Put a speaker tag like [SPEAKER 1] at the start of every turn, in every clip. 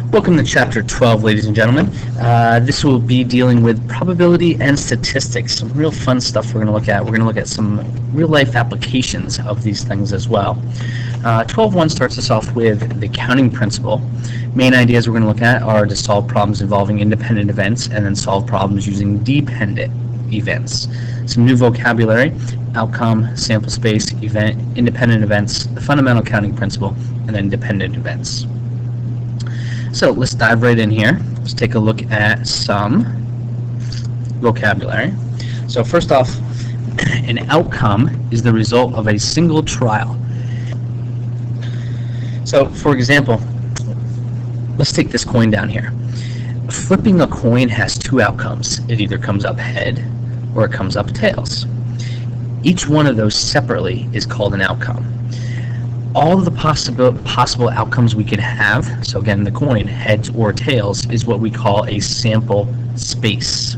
[SPEAKER 1] Welcome to Chapter 12, ladies and gentlemen. This will be dealing with probability and statistics. Some real fun stuff we're going to look at. We're going to look at some real-life applications of these things as well. 12.1 starts us off with the counting principle. Main ideas we're going to look at are to solve problems involving independent events and then solve problems using dependent events. Some new vocabulary: outcome, sample space, event, independent events, the fundamental counting principle, and then dependent events. So let's dive right in here. Let's take a look at some vocabulary. So first off, an outcome is the result of a single trial. So for example, let's take this coin down here. Flipping a coin has two outcomes. It either comes up head or it comes up tails. Each one of those separately is called an outcome. All of the possible outcomes we could have, so again, the coin, heads or tails, is what we call a sample space.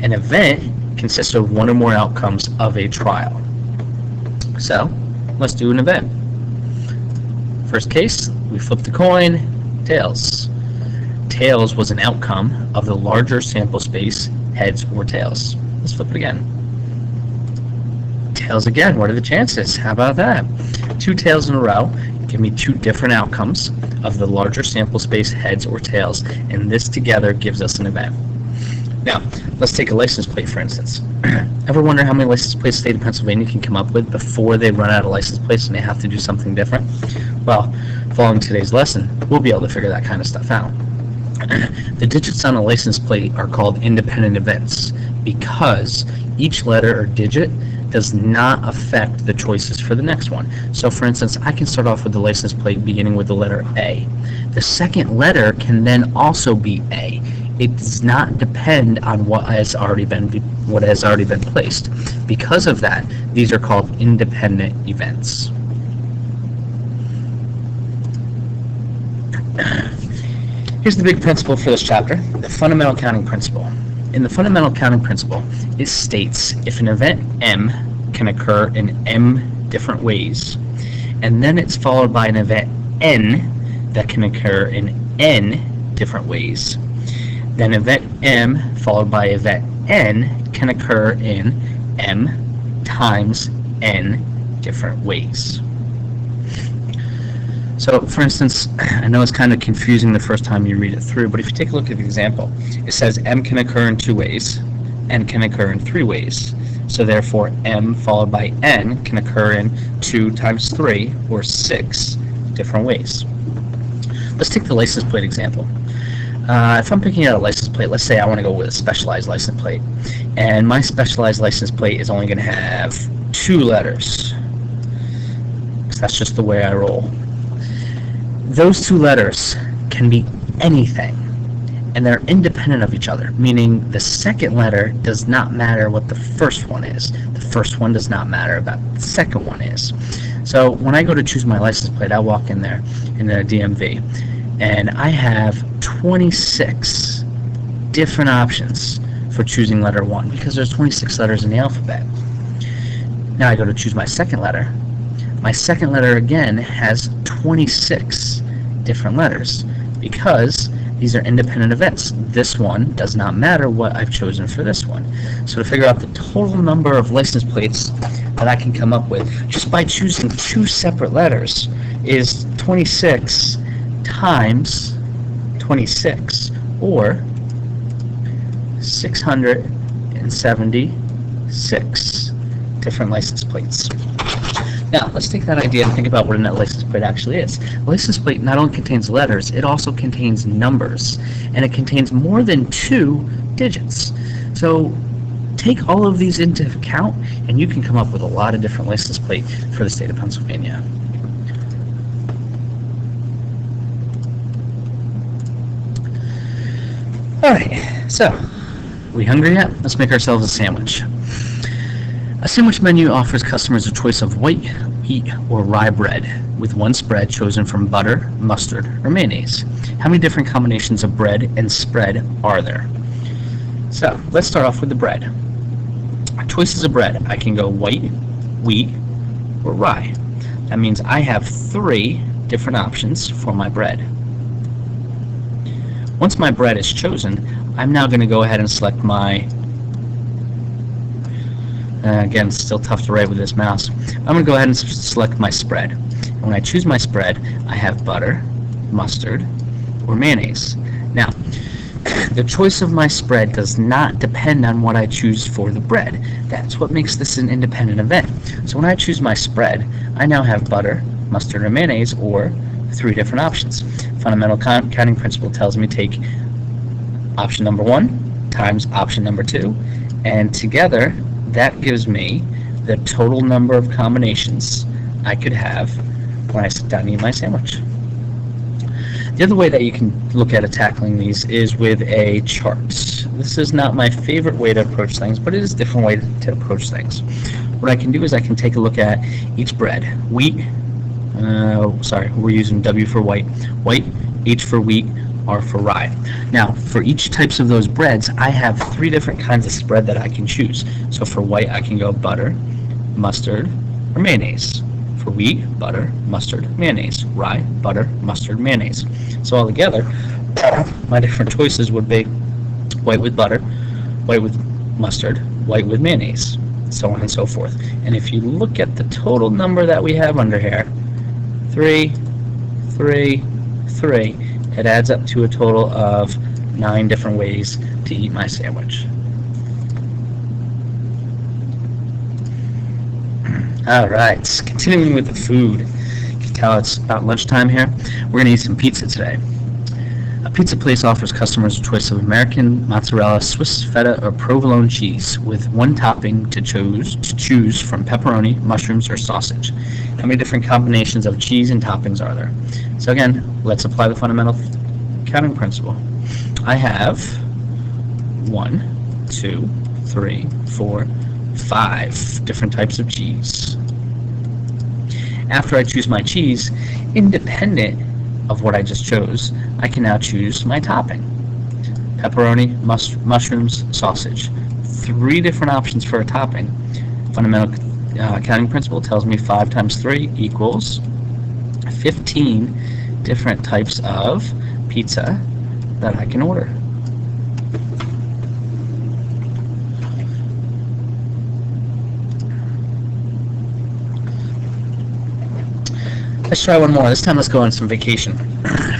[SPEAKER 1] An event consists of one or more outcomes of a trial. So, let's do an event. First case, we flip the coin, tails. Tails was an outcome of the larger sample space, heads or tails. Let's flip it again. Tails again. What are the chances? How about that? Two tails in a row give me two different outcomes of the larger sample space, heads or tails, and this together gives us an event. Now, let's take a license plate, for instance. Ever wonder how many license plates the state of Pennsylvania can come up with before they run out of license plates and they have to do something different? Well, following today's lesson, we'll be able to figure that kind of stuff out. The digits on a license plate are called independent events because each letter or digit does not affect the choices for the next one. So for instance, I can start off with the license plate beginning with the letter A. The second letter can then also be A. It does not depend on what has already been placed. Because of that, these are called independent events. Here's the big principle for this chapter, the fundamental counting principle. In the fundamental counting principle, it states if an event M can occur in M different ways, and then it's followed by an event N that can occur in N different ways, then event M followed by event N can occur in M times N different ways. So, for instance, I know it's kind of confusing the first time you read it through, but if you take a look at the example, it says M can occur in two ways, N can occur in three ways. So therefore, M followed by N can occur in 2 times 3, or 6 different ways. Let's take the license plate example. If I'm picking out a license plate, let's say I want to go with a specialized license plate, and my specialized license plate is only going to have 2 letters, because that's just the way I roll. Those 2 letters can be anything, and they're independent of each other, meaning the second letter does not matter what the first one is. The first one does not matter about the second one is. So when I go to choose my license plate, I walk in there in the DMV, and I have 26 different options for choosing letter 1, because there's 26 letters in the alphabet. Now I go to choose my second letter. My second letter again has 26 different letters because these are independent events. This one does not matter what I've chosen for this one. So to figure out the total number of license plates that I can come up with just by choosing 2 separate letters is 26 times 26, or 676 different license plates. Now, let's take that idea and think about what a net license plate actually is. A license plate not only contains letters, it also contains numbers, and it contains more than 2 digits. So take all of these into account, and you can come up with a lot of different license plates for the state of Pennsylvania. Alright, so, we hungry yet? Let's make ourselves a sandwich. A sandwich menu offers customers a choice of white, wheat, or rye bread, with one spread chosen from butter, mustard, or mayonnaise. How many different combinations of bread and spread are there? So, let's start off with the bread. Choices of bread. I can go white, wheat, or rye. That means I have 3 different options for my bread. Once my bread is chosen, I'm now going to go ahead and select my, again, it's still tough to write with this mouse. I'm going to go ahead and select my spread. And when I choose my spread, I have butter, mustard, or mayonnaise. Now, the choice of my spread does not depend on what I choose for the bread. That's what makes this an independent event. So when I choose my spread, I now have butter, mustard, or mayonnaise, or 3 different options. Fundamental counting principle tells me take option number 1 times option number 2, and together that gives me the total number of combinations I could have when I sit down and eat my sandwich. The other way that you can look at tackling these is with a chart. This is not my favorite way to approach things, but it is a different way to approach things. What I can do is I can take a look at each bread. Wheat, we're using W for white, H for wheat, R for rye. Now, for each types of those breads, I have 3 different kinds of spread that I can choose. So for white, I can go butter, mustard, or mayonnaise. For wheat, butter, mustard, mayonnaise. Rye, butter, mustard, mayonnaise. So all together, my different choices would be white with butter, white with mustard, white with mayonnaise, so on and so forth. And if you look at the total number that we have under here, 3, 3, 3, it adds up to a total of 9 different ways to eat my sandwich. Alright, continuing with the food. You can tell it's about lunchtime here. We're going to eat some pizza today. A pizza place offers customers a choice of American, mozzarella, Swiss feta, or provolone cheese with 1 topping to choose from pepperoni, mushrooms, or sausage. How many different combinations of cheese and toppings are there? So again, let's apply the fundamental counting principle. I have 1, 2, 3, 4, 5 different types of cheese. After I choose my cheese, independent of what I just chose, I can now choose my topping. Pepperoni, mushrooms, sausage. 3 different options for a topping. Fundamental counting principle tells me 5 times 3 equals 15 different types of pizza that I can order. Let's try one more. This time let's go on some vacation.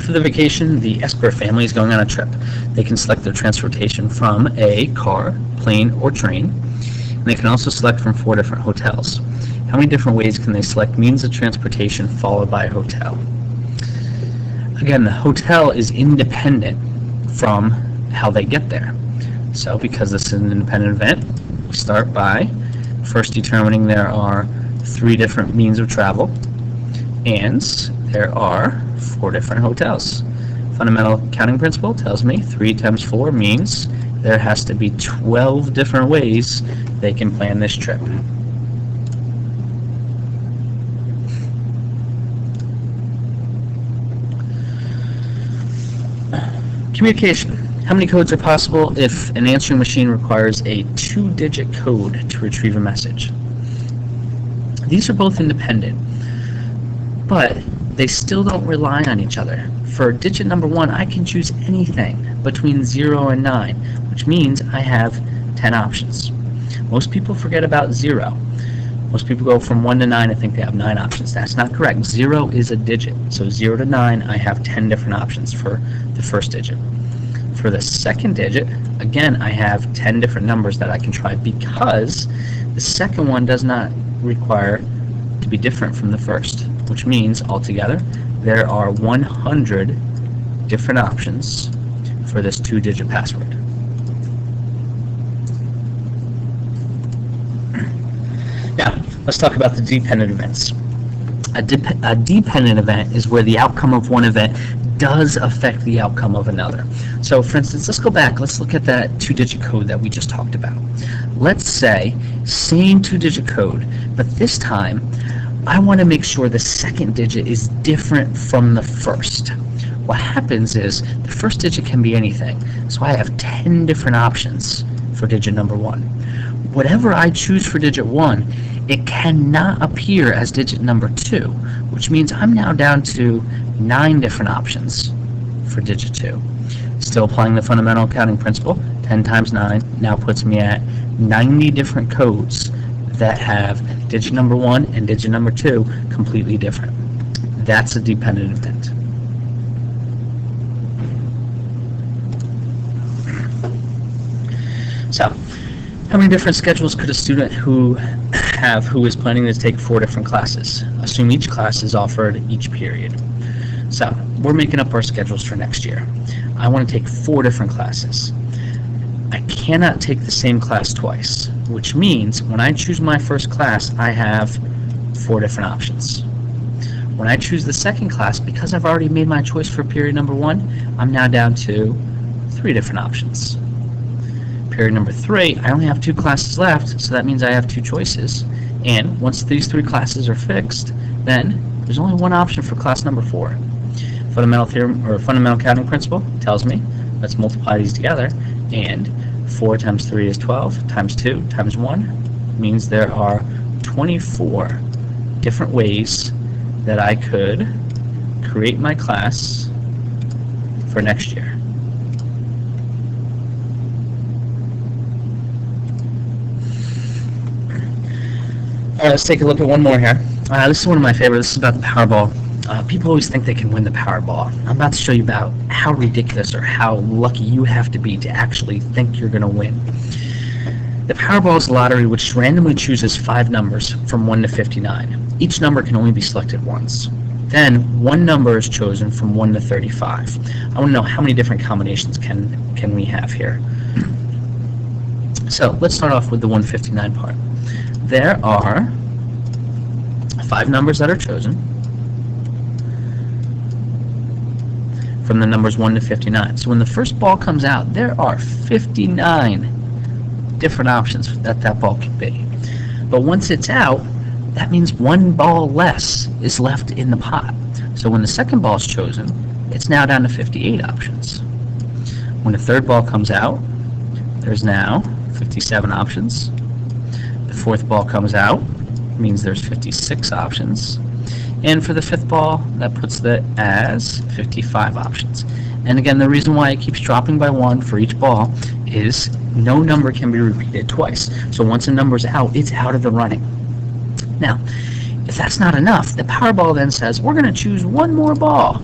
[SPEAKER 1] For the vacation, the Esper family is going on a trip. They can select their transportation from a car, plane, or train. And they can also select from 4 different hotels. How many different ways can they select means of transportation followed by a hotel? Again, the hotel is independent from how they get there. So because this is an independent event, we start by first determining there are 3 different means of travel, and there are 4 different hotels. Fundamental counting principle tells me 3 times 4 means there has to be 12 different ways they can plan this trip. Communication. How many codes are possible if an answering machine requires a 2-digit code to retrieve a message? These are both independent, but they still don't rely on each other. For digit number 1, I can choose anything between 0 and 9, which means I have 10 options. Most people forget about 0. Most people go from 1 to 9 and think they have 9 options. That's not correct. 0 is a digit. So 0 to 9, I have 10 different options for the first digit. For the second digit, again, I have 10 different numbers that I can try because the second one does not require to be different from the first, which means altogether there are 100 different options for this 2-digit password. Now, let's talk about the dependent events. A dependent event is where the outcome of one event does affect the outcome of another. So, for instance, let's go back. Let's look at that 2-digit code that we just talked about. Let's say, same 2-digit code, but this time, I want to make sure the second digit is different from the first. What happens is the first digit can be anything. So I have 10 different options for digit number 1. Whatever I choose for digit 1, it cannot appear as digit number 2, which means I'm now down to 9 different options for digit 2. Still applying the fundamental accounting principle, 10 times 9 now puts me at 90 different codes that have digit number 1 and digit number 2 completely different. That's a dependent event. So, how many different schedules could a student who is planning to take 4 different classes? Assume each class is offered each period. So, we're making up our schedules for next year. I want to take 4 different classes. I cannot take the same class twice, which means when I choose my first class, I have 4 different options. When I choose the second class, because I've already made my choice for period number 1, I'm now down to 3 different options. Period number 3, I only have 2 classes left, so that means I have 2 choices. And once these 3 classes are fixed, then there's only one option for class number 4. Fundamental theorem or fundamental counting principle tells me let's multiply these together, and 4 times 3 is 12, times 2 times 1 means there are 24 different ways that I could create my class for next year. All right, let's take a look at one more here. This is one of my favorites. This is about the Powerball. People always think they can win the Powerball. I'm about to show you about how ridiculous or how lucky you have to be to actually think you're going to win. The Powerball is a lottery which randomly chooses 5 numbers from 1 to 59. Each number can only be selected once. Then one number is chosen from 1 to 35. I want to know how many different combinations can we have here. So let's start off with the 159 part. There are 5 numbers that are chosen from the numbers 1 to 59. So when the first ball comes out, there are 59 different options that ball can be. But once it's out, that means 1 ball less is left in the pot. So when the second ball is chosen, it's now down to 58 options. When the third ball comes out, there's now 57 options. The fourth ball comes out, means there's 56 options. And for the fifth ball, that puts it as 55 options. And again, the reason why it keeps dropping by 1 for each ball is no number can be repeated twice. So once a number's out, it's out of the running. Now, if that's not enough, the Powerball then says, we're going to choose 1 more ball.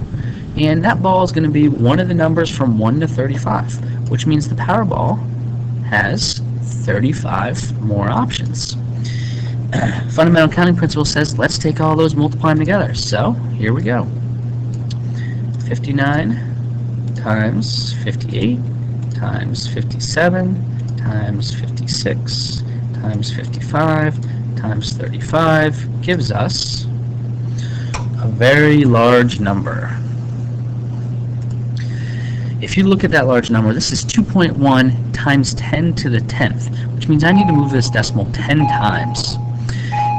[SPEAKER 1] And that ball is going to be one of the numbers from 1 to 35, which means the Powerball has 35 more options. Fundamental counting principle says let's take all those, multiply them together. So here we go. 59 times 58 times 57 times 56 times 55 times 35 gives us a very large number. If you look at that large number, this is 2.1 times 10 to the 10th, which means I need to move this decimal 10 times.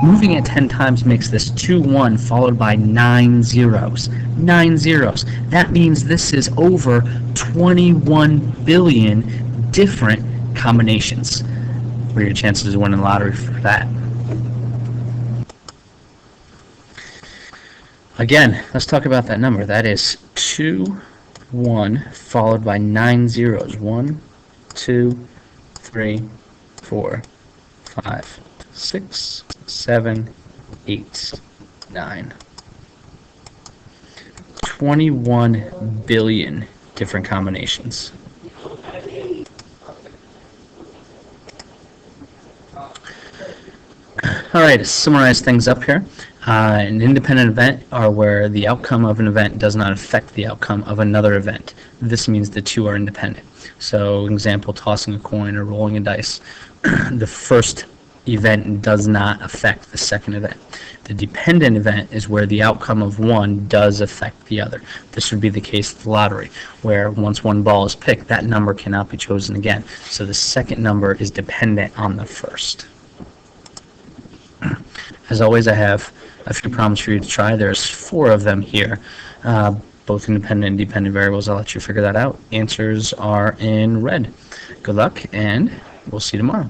[SPEAKER 1] Moving it 10 times makes this 2-1 followed by 9 zeros. 9 zeros. That means this is over 21 billion different combinations. What are your chances of winning the lottery for that? Again, let's talk about that number. That is 2-1 followed by 9 zeros. 1, 2, 3, 4, 5, 6, 7, 8, 9. 21 billion different combinations. Alright, to summarize things up here. An independent event are where the outcome of an event does not affect the outcome of another event. This means the two are independent. So, example, tossing a coin or rolling a dice. The first event does not affect the second event. The dependent event is where the outcome of one does affect the other. This would be the case of the lottery, where once one ball is picked, that number cannot be chosen again. So the second number is dependent on the first. As always, I have a few problems for you to try. There's 4 of them here, both independent and dependent variables. I'll let you figure that out. Answers are in red. Good luck, and we'll see you tomorrow.